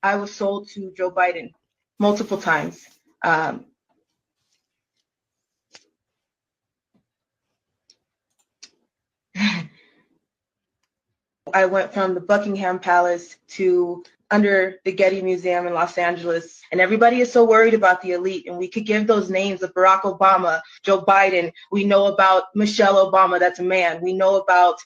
I was sold to Joe Biden multiple times. I went from the Buckingham Palace to under the Getty Museum in Los Angeles. And everybody is so worried about the elite. And we could give those names of Barack Obama, Joe Biden. We know about Michelle Obama, that's a man. We know about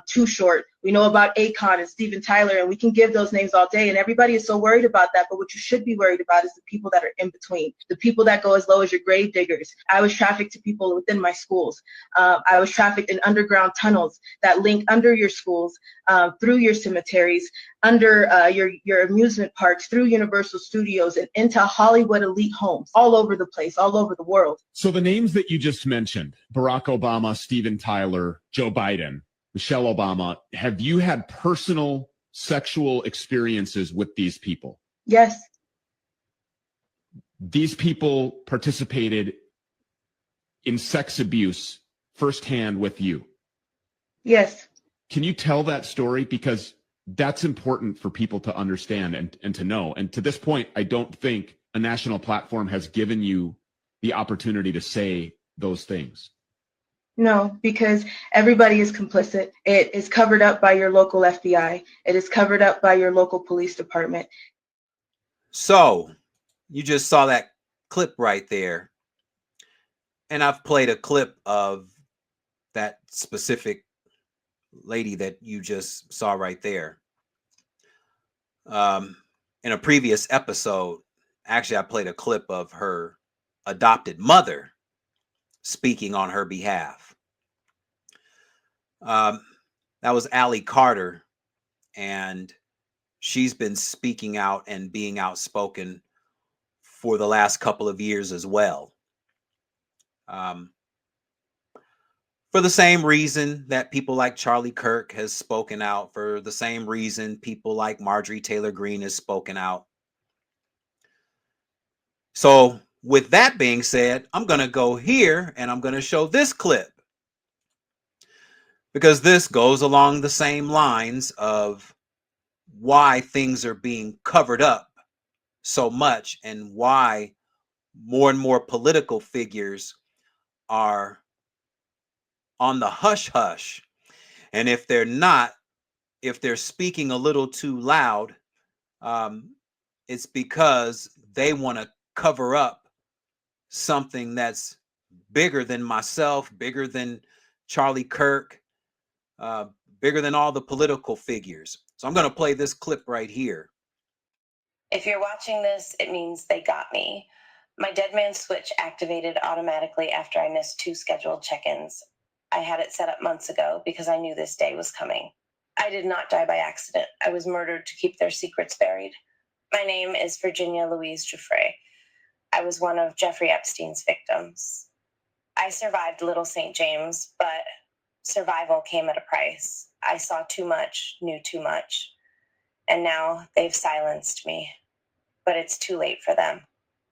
Too Short. We know about Akon and Steven Tyler, and we can give those names all day. And everybody is so worried about that. But what you should be worried about is the people that are in between, the people that go as low as your grave diggers. I was trafficked to people within my schools. I was trafficked in underground tunnels that link under your schools, through your cemeteries, under your amusement parks, through Universal Studios, and into Hollywood elite homes all over the place, all over the world. So the names that you just mentioned, Barack Obama, Steven Tyler, Joe Biden, Michelle Obama, have you had personal sexual experiences with these people? Yes. These people participated in sex abuse firsthand with you? Yes. Can you tell that story? Because that's important for people to understand and to know. And to this point, I don't think a national platform has given you the opportunity to say those things. No, because everybody is complicit. It is covered up by your local FBI. It is covered up by your local police department. So you just saw that clip right there. And I've played a clip of that specific lady that you just saw right there. In a previous episode, actually, I played a clip of her adopted mother speaking on her behalf. That was Allie Carter, and she's been speaking out and being outspoken for the last couple of years as well. For the same reason that people like Charlie Kirk has spoken out, for the same reason people like Marjorie Taylor Greene has spoken out. So with that being said, I'm going to go here and I'm going to show this clip, because this goes along the same lines of why things are being covered up so much and why more and more political figures are on the hush hush. And if they're not, if they're speaking a little too loud, it's because they want to cover up something that's bigger than myself, bigger than Charlie Kirk, bigger than all the political figures. So I'm going to play this clip right here. If you're watching this, it means they got me. My dead man switch activated automatically after I missed 2 scheduled check-ins. I had it set up months ago because I knew this day was coming. I did not die by accident. I was murdered to keep their secrets buried. My name is Virginia Louise Giuffre. I was one of Jeffrey Epstein's victims. I survived Little St. James, but survival came at a price. I saw too much, knew too much, and now they've silenced me. But it's too late for them.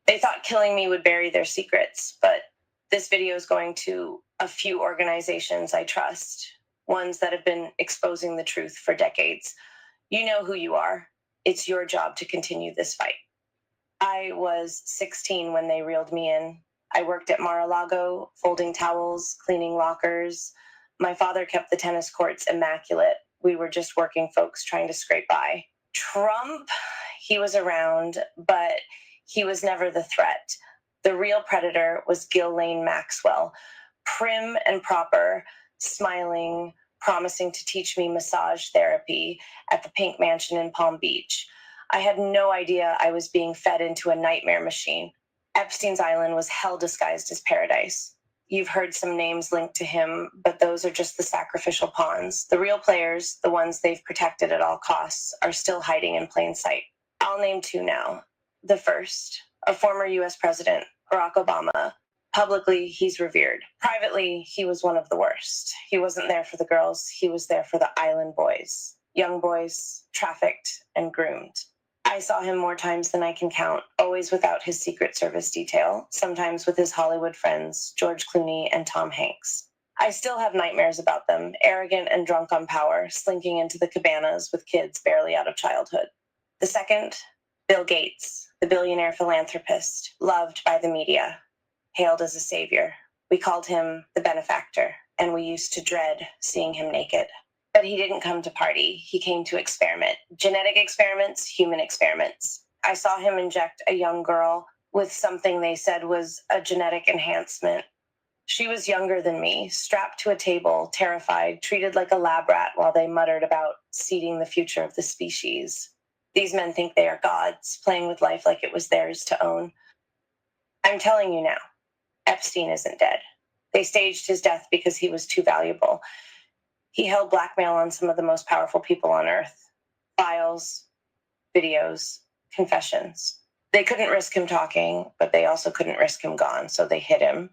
They thought killing me would bury their secrets, but this video is going to a few organizations I trust, ones that have been exposing the truth for decades. You know who you are. It's your job to continue this fight. I was 16 when they reeled me in. I worked at Mar-a-Lago, folding towels, cleaning lockers. My father kept the tennis courts immaculate. We were just working folks trying to scrape by. Trump, he was around, but he was never the threat. The real predator was Ghislaine Maxwell, prim and proper, smiling, promising to teach me massage therapy at the Pink Mansion in Palm Beach. I had no idea I was being fed into a nightmare machine. Epstein's Island was hell disguised as paradise. You've heard some names linked to him, but those are just the sacrificial pawns. The real players, the ones they've protected at all costs, are still hiding in plain sight. I'll name 2 now. The first, a former U.S. president, Barack Obama. Publicly, he's revered. Privately, he was one of the worst. He wasn't there for the girls. He was there for the island boys. Young boys, trafficked and groomed. I saw him more times than I can count, always without his Secret Service detail, sometimes with his Hollywood friends, George Clooney and Tom Hanks. I still have nightmares about them, arrogant and drunk on power, slinking into the cabanas with kids barely out of childhood. The second, Bill Gates, the billionaire philanthropist, loved by the media, hailed as a savior. We called him the benefactor, and we used to dread seeing him naked. But he didn't come to party. He came to experiment. Genetic experiments, human experiments. I saw him inject a young girl with something they said was a genetic enhancement. She was younger than me, strapped to a table, terrified, treated like a lab rat while they muttered about seeding the future of the species. These men think they are gods, playing with life like it was theirs to own. I'm telling you now, Epstein isn't dead. They staged his death because he was too valuable. He held blackmail on some of the most powerful people on earth. Files, videos, confessions. They couldn't risk him talking, but they also couldn't risk him gone, so they hid him.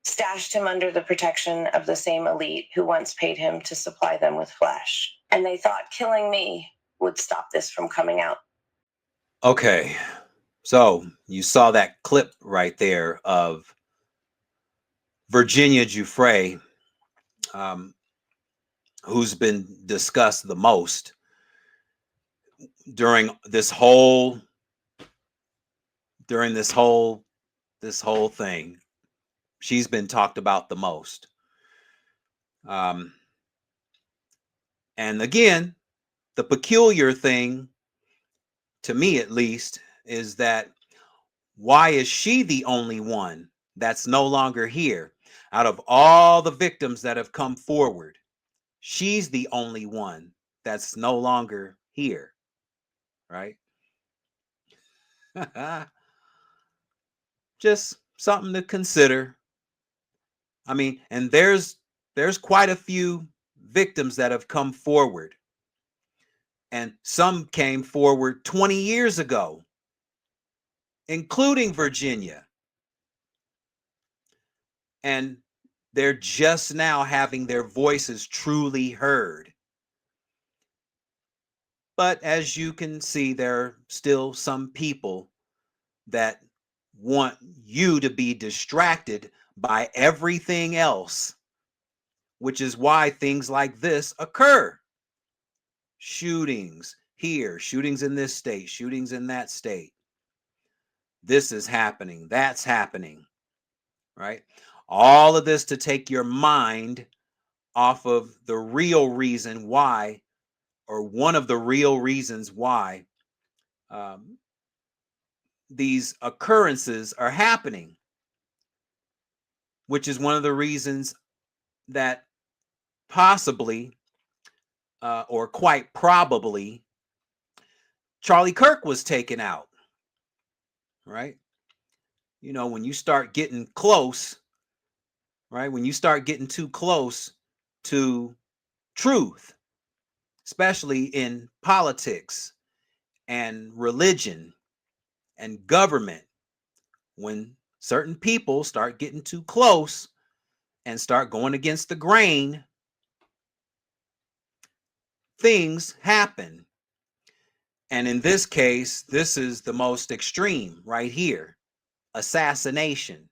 Stashed him under the protection of the same elite who once paid him to supply them with flesh. And they thought killing me would stop this from coming out. Okay, so you saw that clip right there of Virginia Giuffre, who's been discussed the most during this whole thing. She's been talked about the most. And again, the peculiar thing, to me at least, is that why is she the only one that's no longer here? Out of all the victims that have come forward, she's the only one that's no longer here, right? Just something to consider. I mean, and there's quite a few victims that have come forward. And some came forward 20 years ago, including Virginia. And they're just now having their voices truly heard. But as you can see, there are still some people that want you to be distracted by everything else, which is why things like this occur. Shootings here, shootings in this state, shootings in that state. This is happening, that's happening, right? All of this to take your mind off of the real reason why, or one of the real reasons why these occurrences are happening, which is one of the reasons that possibly or quite probably Charlie Kirk was taken out, right? You know, when you start getting close, right? When you start getting too close to truth, especially in politics and religion and government, when certain people start getting too close and start going against the grain, things happen. And in this case, this is the most extreme right here. Assassination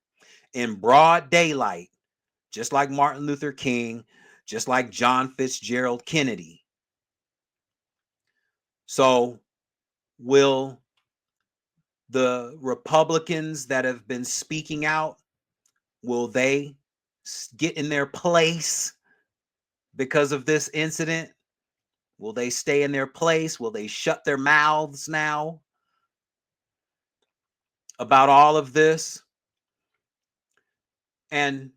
in broad daylight, just like Martin Luther King, just like John Fitzgerald Kennedy. So will the Republicans that have been speaking out, will they get in their place because of this incident? Will they stay in their place? Will they shut their mouths now about all of this? And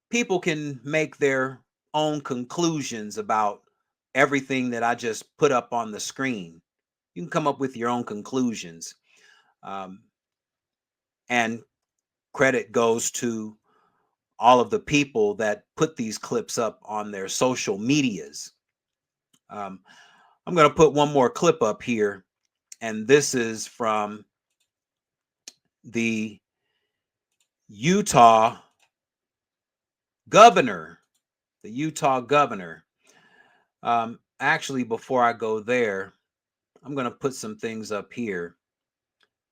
people can make their own conclusions about everything that I just put up on the screen. You can come up with your own conclusions. And credit goes to all of the people that put these clips up on their social medias. I'm going to put one more clip up here, and this is from the Utah governor. The Utah governor. Actually, before I go there, I'm going to put some things up here.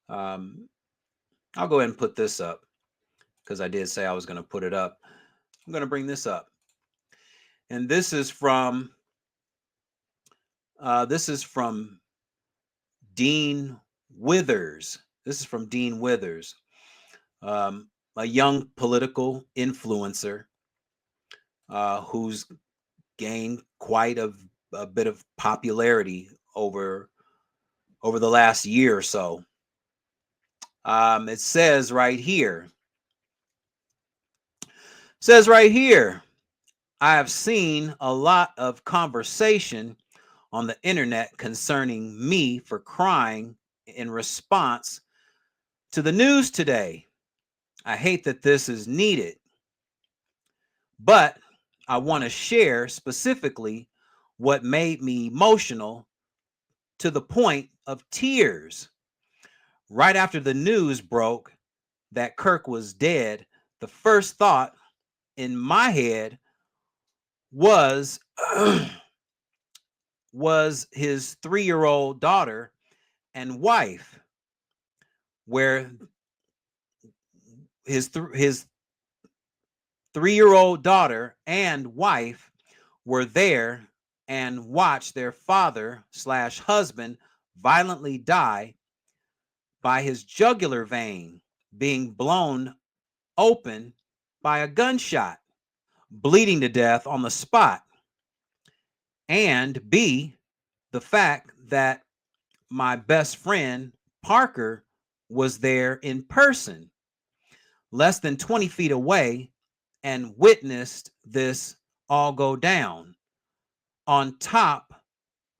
I'll go ahead and put this up because I did say I was going to put it up. I'm going to bring this up. And this is from Dean Withers. This is from Dean Withers, a young political influencer who's gained quite a bit of popularity over the last year or so. It says right here, I have seen a lot of conversation on the internet concerning me for crying in response to the news today. I hate that this is needed, but I want to share specifically what made me emotional to the point of tears. Right after the news broke that Kirk was dead, the first thought in my head was was his 3-year-old daughter and wife, where his 3-year-old daughter and wife were there and watched their father/husband violently die by his jugular vein being blown open by a gunshot, bleeding to death on the spot. And B, the fact that my best friend Parker was there in person, less than 20 feet away, and witnessed this all go down, on top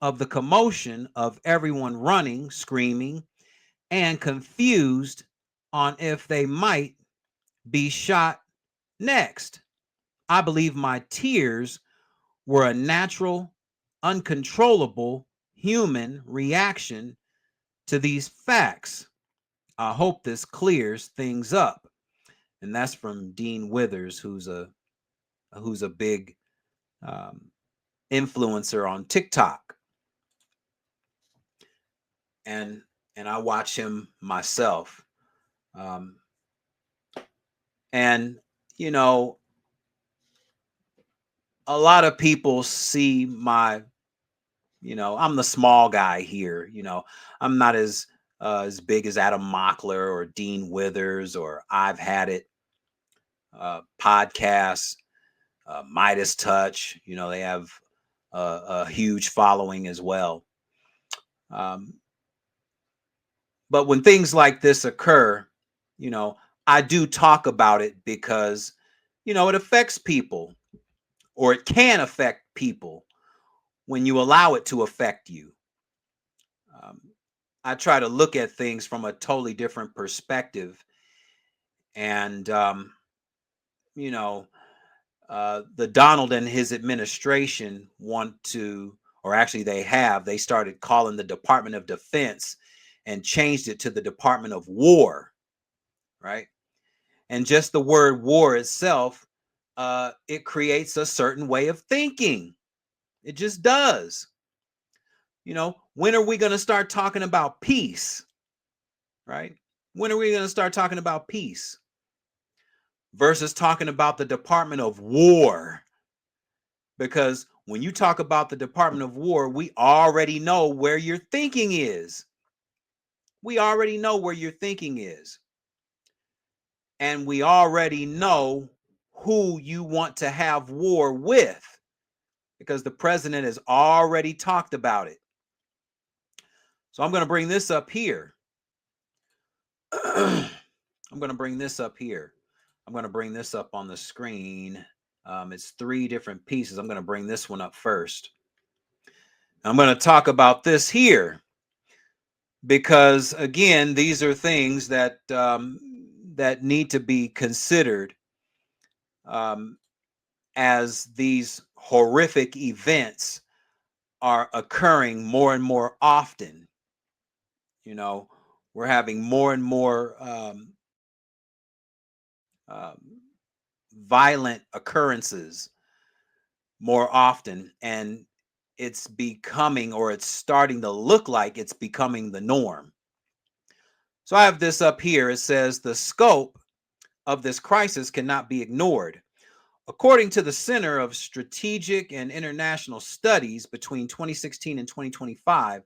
of the commotion of everyone running, screaming, and confused on if they might be shot next. I believe my tears were a natural, uncontrollable human reaction to these facts. I hope this clears things up. And that's from Dean Withers, who's a big influencer on TikTok. And I watch him myself. And, you know, a lot of people see my, I'm the small guy here. I'm not as big as Adam Mockler or Dean Withers or I've Had It podcasts, Midas Touch. They have a huge following as well. But when things like this occur, I do talk about it because, it affects people, or it can affect people when you allow it to affect you. I try to look at things from a totally different perspective. And, the Donald and his administration want to, or actually they started calling the Department of Defense and changed it to the Department of War, right? And just the word war itself, it creates a certain way of thinking. It just does. When are we going to start talking about peace, right? When are we going to start talking about peace versus talking about the Department of War? Because when you talk about the Department of War, we already know where your thinking is. We already know where your thinking is. And we already know who you want to have war with, because the president has already talked about it. So I'm going to bring this up here. I'm going to bring this up on the screen. It's 3 different pieces. I'm going to bring this one up first. I'm going to talk about this here because, again, these are things that that need to be considered as these horrific events are occurring more and more often. We're having more and more violent occurrences more often, and it's becoming, or it's starting to look like it's becoming, the norm. So I have this up here. It says the scope of this crisis cannot be ignored. According to the Center of Strategic and International Studies, between 2016 and 2025,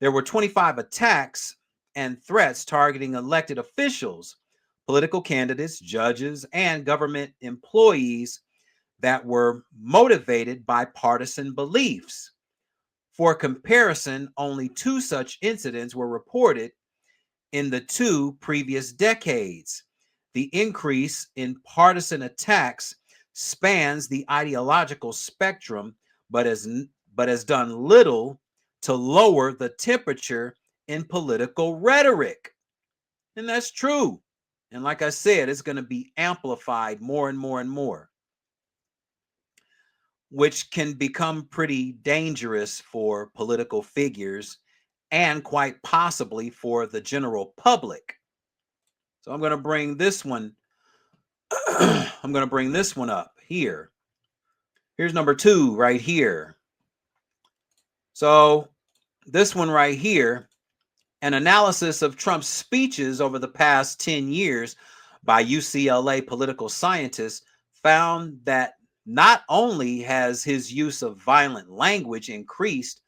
there were 25 attacks and threats targeting elected officials, political candidates, judges, and government employees that were motivated by partisan beliefs. For comparison, only 2 such incidents were reported in the 2 previous decades. The increase in partisan attacks spans the ideological spectrum, but has done little to lower the temperature in political rhetoric. And that's true. And like I said, it's going to be amplified more and more and more, which can become pretty dangerous for political figures and quite possibly for the general public. So I'm going to bring this one. I'm going to bring this one up here. Here's number 2 right here. So this one right here, an analysis of Trump's speeches over the past 10 years by UCLA political scientists found that not only has his use of violent language increased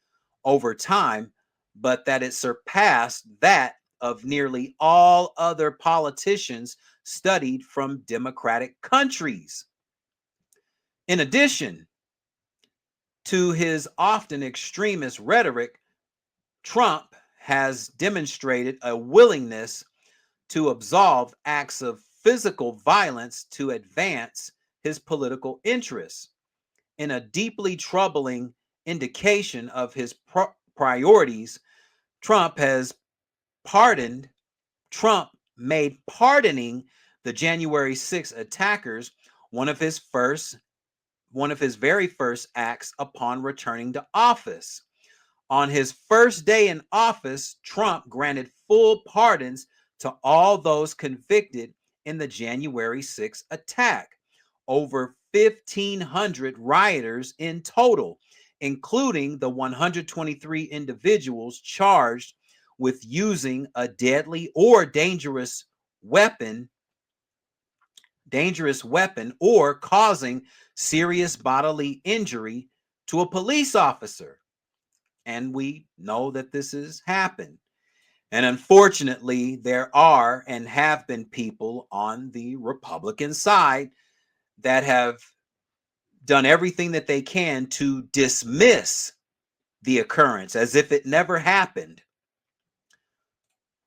over time, but that it surpassed that of nearly all other politicians studied from democratic countries. In addition to his often extremist rhetoric, Trump has demonstrated a willingness to absolve acts of physical violence to advance his political interests. In a deeply troubling indication of his priorities, Trump made pardoning the January 6 attackers one of his very first acts upon returning to office. On his first day in office, Trump granted full pardons to all those convicted in the January 6 attack, over 1,500 rioters in total, including the 123 individuals charged with using a deadly or dangerous weapon or causing serious bodily injury to a police officer. And we know that this has happened. And unfortunately, there are and have been people on the Republican side that have done everything that they can to dismiss the occurrence as if it never happened.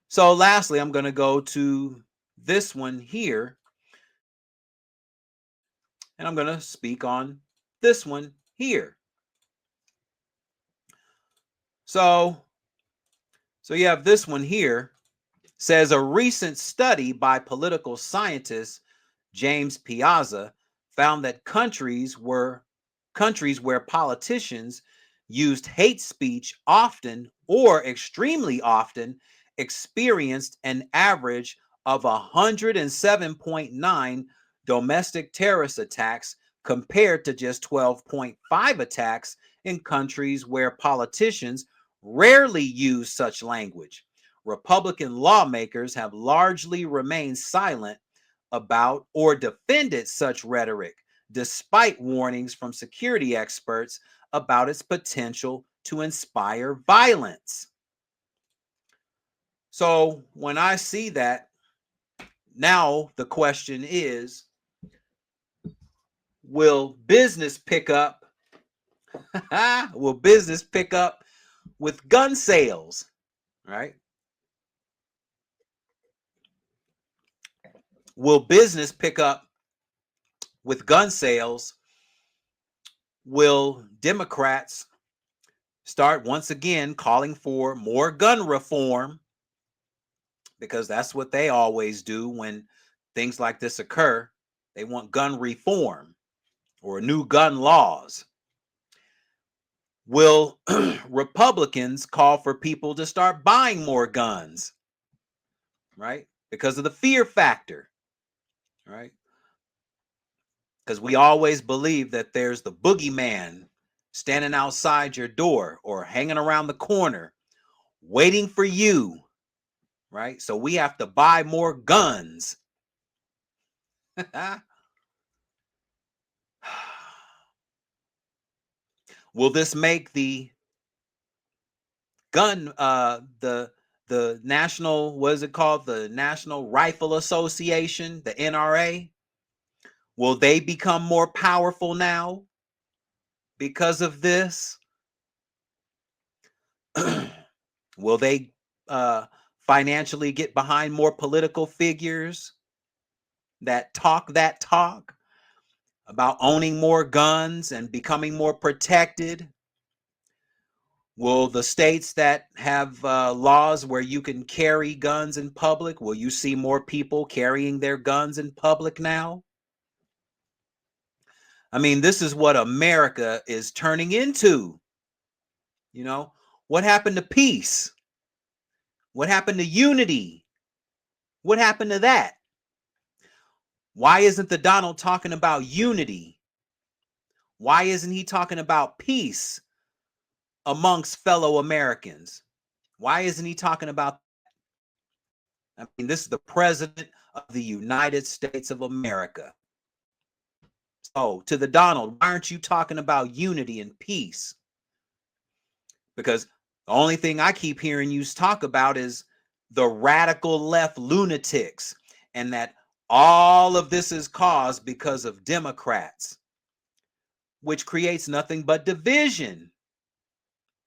So lastly, I'm going to go to this one here, and I'm going to speak on this one here. So you have this one here. Says a recent study by political scientist James Piazza found that countries where politicians used hate speech often or extremely often experienced an average of 107.9 domestic terrorist attacks compared to just 12.5 attacks in countries where politicians rarely use such language. Republican lawmakers have largely remained silent about or defended such rhetoric, despite warnings from security experts about its potential to inspire violence. So when I see that, now the question is, will business pick up? Will business pick up with gun sales, right? Will business pick up with gun sales? Will Democrats start once again calling for more gun reform? Because that's what they always do when things like this occur. They want gun reform or new gun laws. Will Republicans call for people to start buying more guns, right? Because of the fear factor, right? Because we always believe that there's the boogeyman standing outside your door or hanging around the corner waiting for you, right? So we have to buy more guns. Will this make the the National, what is it called? The National Rifle Association, the NRA. Will they become more powerful now because of this? Will they financially get behind more political figures that talk about owning more guns and becoming more protected? Will the states that have laws where you can carry guns in public, will you see more people carrying their guns in public now? I mean, this is what America is turning into. You know, what happened to peace? What happened to unity? What happened to that? Why isn't the Donald talking about unity? Why isn't he talking about peace amongst fellow Americans? Why isn't he talking about, I mean, this is the president of the United States of America. So to the Donald, why aren't you talking about unity and peace? Because the only thing I keep hearing you talk about is the radical left lunatics, and that all of this is caused because of Democrats, which creates nothing but division.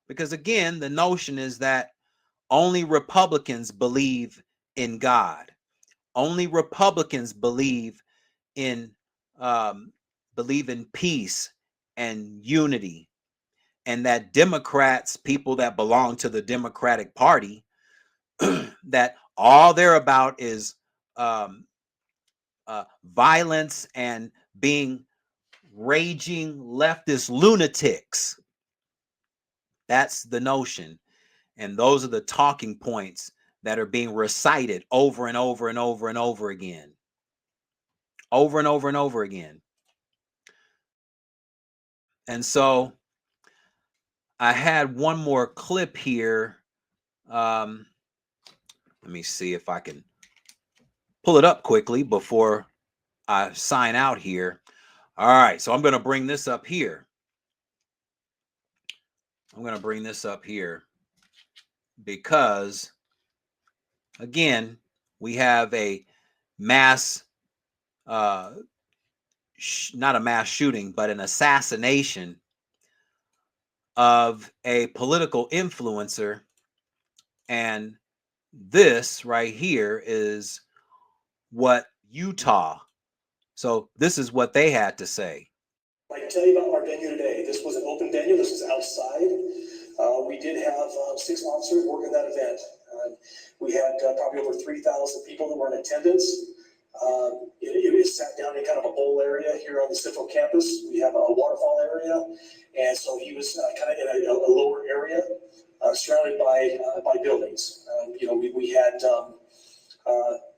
Because again, the notion is that only Republicans believe in God. Only Republicans believe in peace and unity, and that Democrats, people that belong to the Democratic Party, that all they're about is violence and being raging leftist lunatics. That's the notion. And those are the talking points that are being recited over and over and over and over again. Over and over and over again. And so I had one more clip here. Let me see if I can pull it up quickly before I sign out here. All right, so I'm going to bring this up here. Because, again, we have a mass, not a mass shooting, but an assassination of a political influencer. And this right here is what Utah. So this is what they had to say. I can tell you about our venue today. This was an open venue. This was outside. We did have 6 officers working that event. We had probably over 3,000 people that were in attendance. It was sat down in kind of a bowl area here on the Central campus. We have a waterfall area, and so he was kind of in a lower area, surrounded by buildings. We had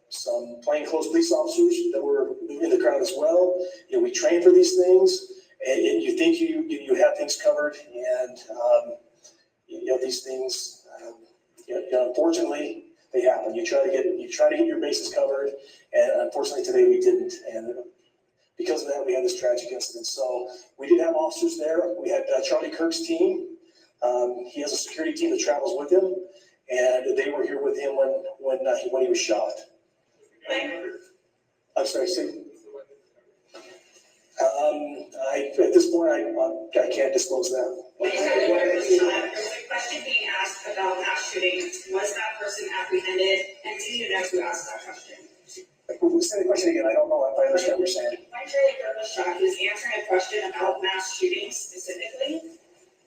some plainclothes police officers that were in the crowd as well. We train for these things, and you think you have things covered, and these things, unfortunately, they happen. You try to get your bases covered, and unfortunately today we didn't. And because of that, we had this tragic incident. So we did have officers there. We had Charlie Kirk's team. He has a security team that travels with him, and they were here with him when he was shot. I'm sorry, Steve. At this point, I can't disclose that. There's a question being asked about mass shootings. Was that person apprehended? And do you know who asked that question? Say the question again. I don't know if I understand what you're saying. When Charlie Kirk was shot, he was answering a question about mass shootings specifically.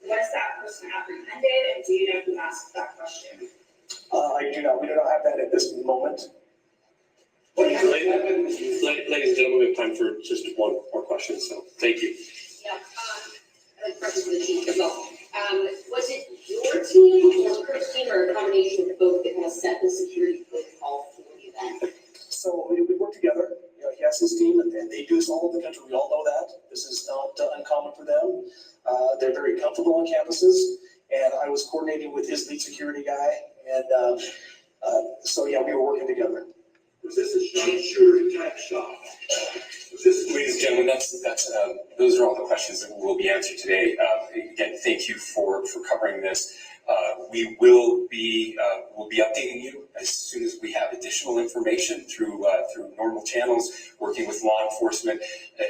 Was that person apprehended? And do you know who asked that question? I do not. We do not have that at this moment. Ladies and gentlemen, we have time for just one more question, so thank you. Yeah, I have a question for the team as well. Was it your team or Kirk's team or a combination of both that kind of set the security protocol for the event? So we work together. He has his team, and they do this all over the country. We all know that. This is not uncommon for them. They're very comfortable on campuses, and I was coordinating with his lead security guy, and so yeah, we were working together. Was this a shooter type shot? Ladies and gentlemen, that's those are all the questions that will be answered today. Again, thank you for covering this. We'll be updating you as soon as we have additional information through normal channels, working with law enforcement.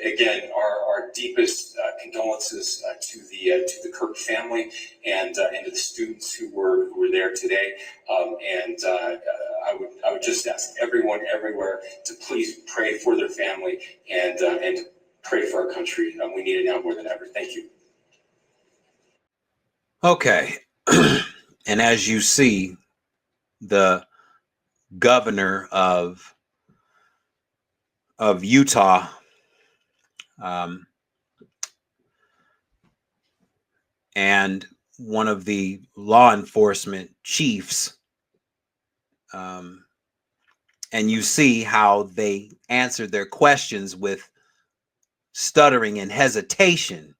Again, our deepest condolences to the Kirk family and to the students who were there today. I would just ask everyone everywhere to please pray for their family and pray for our country. We need it now more than ever. Thank you. Okay. And as you see, the governor of Utah and one of the law enforcement chiefs, and you see how they answered their questions with stuttering and hesitation,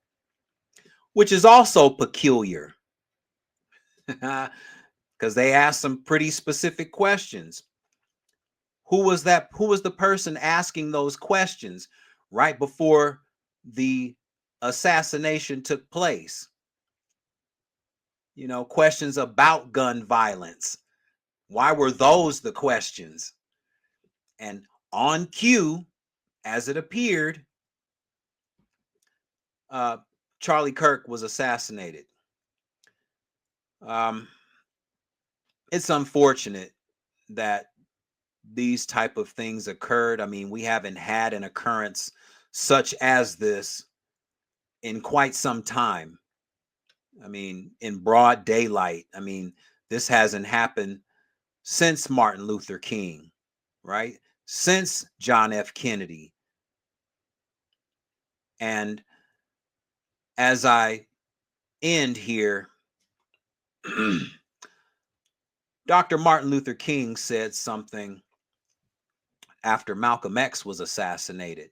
which is also peculiar because they asked some pretty specific questions. Who was the person asking those questions right before the assassination took place? You know, questions about gun violence. Why were those the questions? And on cue, as it appeared, Charlie Kirk was assassinated. It's unfortunate that these type of things occurred. I mean, we haven't had an occurrence such as this in quite some time. I mean, in broad daylight. I mean, this hasn't happened since Martin Luther King, right? Since John F. Kennedy. And as I end here, Dr. Martin Luther King said something after Malcolm X was assassinated.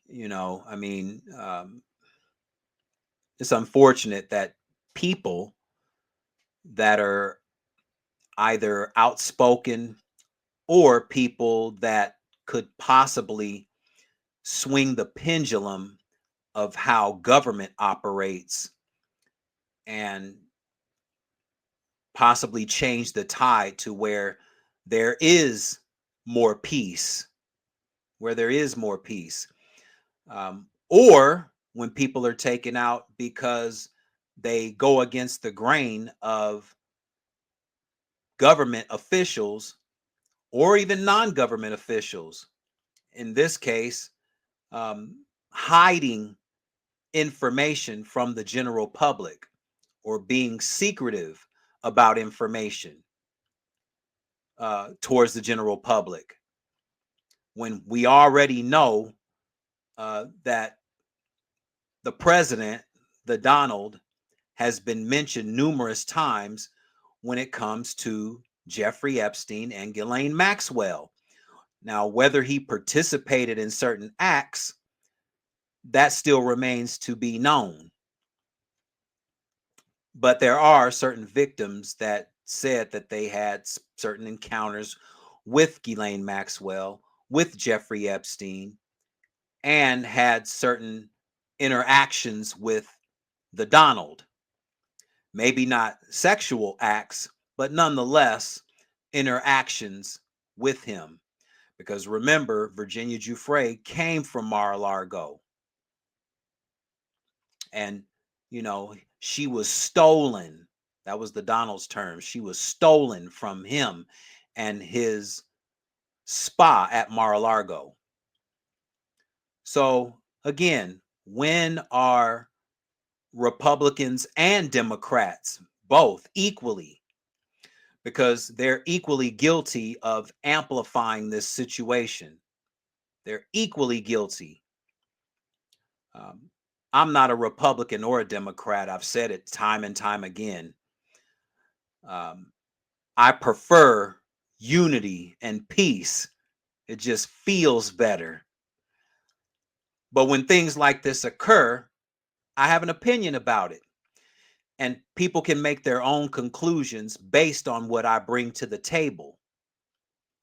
You know, I mean, it's unfortunate that people that are either outspoken or people that could possibly swing the pendulum of how government operates and possibly change the tide to where there is more peace, or when people are taken out because they go against the grain of government officials or even non-government officials. In this case, hiding information from the general public or being secretive about information towards the general public, when we already know that the president, the Donald, has been mentioned numerous times when it comes to Jeffrey Epstein and Ghislaine Maxwell. Now, whether he participated in certain acts, that still remains to be known. But there are certain victims that said that they had certain encounters with Ghislaine Maxwell, with Jeffrey Epstein, and had certain interactions with the Donald. Maybe not sexual acts, but nonetheless interactions with him. Because remember, Virginia Giuffre came from Mar-a-Lago. And, you know, she was stolen. That was the Donald's term. She was stolen from him and his spa at Mar-a-Lago. So, again, when are Republicans and Democrats both equally, because they're equally guilty of amplifying this situation? They're equally guilty. I'm not a Republican or a Democrat. I've said it time and time again. I prefer unity and peace. It just feels better. But when things like this occur, I have an opinion about it. And people can make their own conclusions based on what I bring to the table.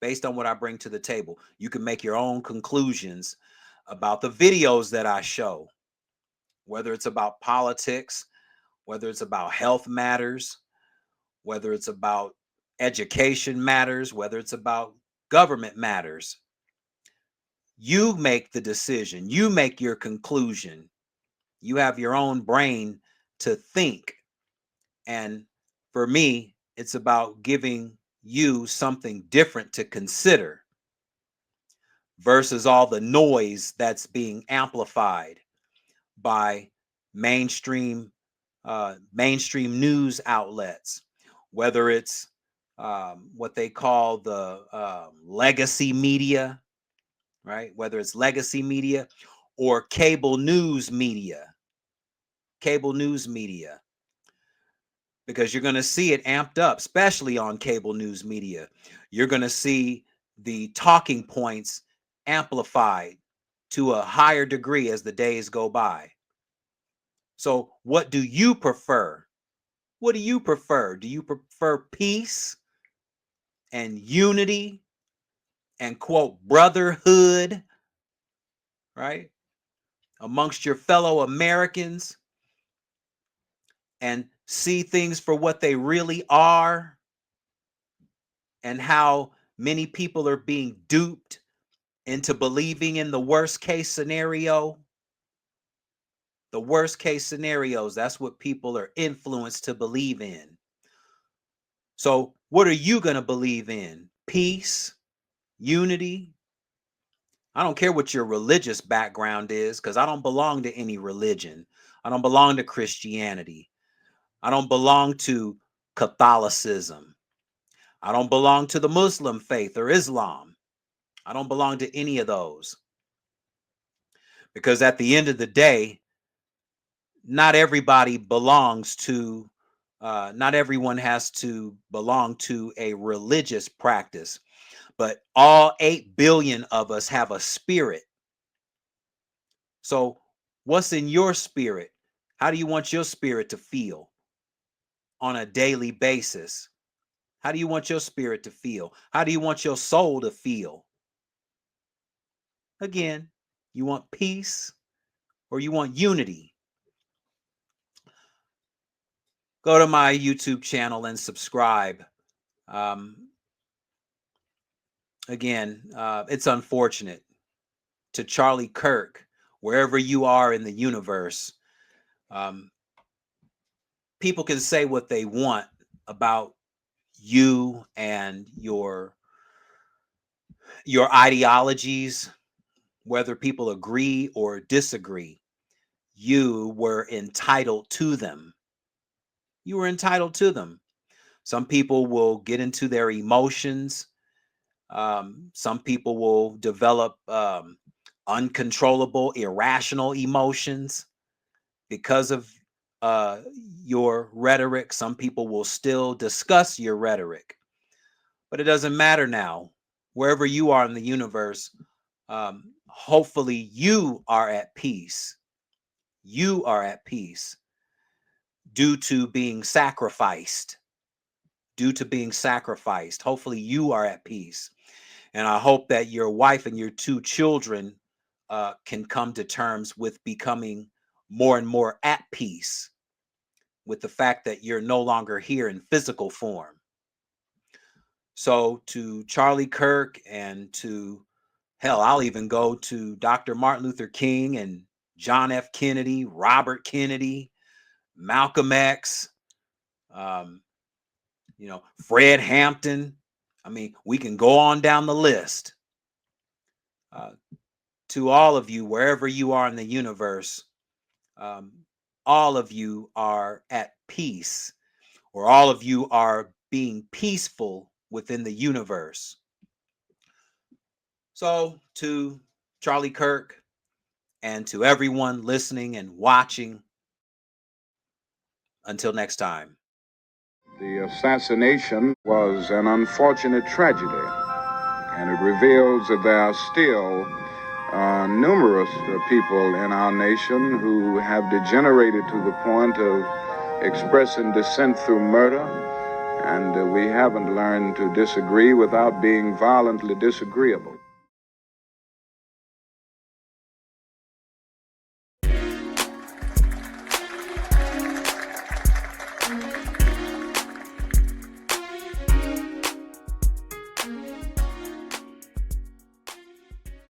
Based on what I bring to the table. You can make your own conclusions about the videos that I show, whether it's about politics, whether it's about health matters, whether it's about education matters, whether it's about government matters. You make the decision. You make your conclusion. You have your own brain to think. And for me, it's about giving you something different to consider versus all the noise that's being amplified by mainstream news outlets, whether it's what they call the legacy media, right? Whether it's legacy media or cable news media, because you're going to see it amped up, especially on cable news media. You're going to see the talking points amplified to a higher degree as the days go by. So what do you prefer? What do you prefer? Do you prefer peace and unity and, quote, brotherhood, right, amongst your fellow Americans, and see things for what they really are, and how many people are being duped into believing in the worst case scenario? The worst case scenarios, that's what people are influenced to believe in. So what are you going to believe in? Peace, unity? I don't care what your religious background is, because I don't belong to any religion. I don't belong to Christianity. I don't belong to Catholicism. I don't belong to the Muslim faith or Islam. I don't belong to any of those. Because at the end of the day, not everybody belongs to, not everyone has to belong to a religious practice, but all 8 billion of us have a spirit. So what's in your spirit? How do you want your spirit to feel on a daily basis? How do you want your spirit to feel? How do you want your soul to feel? Again, you want peace or you want unity? Go to my YouTube channel and subscribe. Again, it's unfortunate. To Charlie Kirk, wherever you are in the universe, people can say what they want about you and your ideologies, whether people agree or disagree. You were entitled to them. You were entitled to them. Some people will get into their emotions. Some people will develop uncontrollable, irrational emotions because of your rhetoric. Some people will still discuss your rhetoric, but it doesn't matter now. Wherever you are in the universe, hopefully you are at peace. You are at peace due to being sacrificed. Hopefully you are at peace. And I hope that your wife and your 2 children can come to terms with becoming more and more at peace with the fact that you're no longer here in physical form. So to Charlie Kirk and to, hell, I'll even go to Dr. Martin Luther King and John F. Kennedy, Robert Kennedy, Malcolm X, Fred Hampton. I mean, we can go on down the list. To all of you, wherever you are in the universe, all of you are at peace, or all of you are being peaceful within the universe. So to Charlie Kirk and to everyone listening and watching, until next time. The assassination was an unfortunate tragedy, and it reveals that there are still numerous people in our nation who have degenerated to the point of expressing dissent through murder, and we haven't learned to disagree without being violently disagreeable.